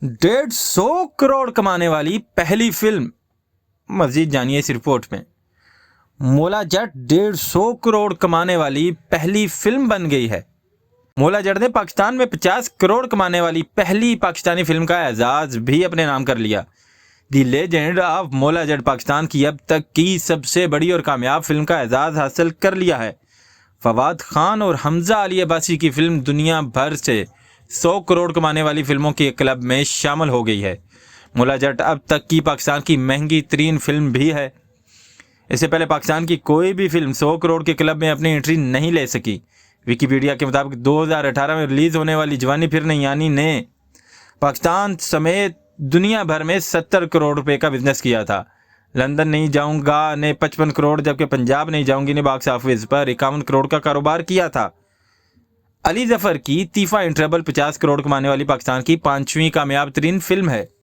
150 کروڑ کمانے والی پہلی فلم، مزید جانیے اس رپورٹ میں۔ مولا جٹ 150 کروڑ کمانے والی پہلی فلم بن گئی ہے۔ مولا جٹ نے پاکستان میں 50 کروڑ کمانے والی پہلی پاکستانی فلم کا اعزاز بھی اپنے نام کر لیا۔ دی لیجنڈ آف مولا جٹ پاکستان کی اب تک کی سب سے بڑی اور کامیاب فلم کا اعزاز حاصل کر لیا ہے۔ فواد خان اور حمزہ علی عباسی کی فلم دنیا بھر سے 100 کروڑ کمانے والی فلموں کے کلب میں شامل ہو گئی ہے۔ مولا جٹ اب تک کی پاکستان کی مہنگی ترین فلم بھی ہے۔ اس سے پہلے پاکستان کی کوئی بھی فلم 100 کروڑ کے کلب میں اپنی انٹری نہیں لے سکی۔ ویکیپیڈیا کے مطابق 2018 میں ریلیز ہونے والی جوانی پھر نہیں یعنی نے پاکستان سمیت دنیا بھر میں 70 کروڑ روپے کا بزنس کیا تھا۔ لندن نہیں جاؤں گا نے 55 کروڑ جبکہ پنجاب نہیں جاؤں گی نے باکس آفس پر 51 کروڑ کا کاروبار کیا تھا۔ علی ظفر کی تیفا ان ٹربل 50 کروڑ کمانے والی پاکستان کی 5ویں کامیاب ترین فلم ہے۔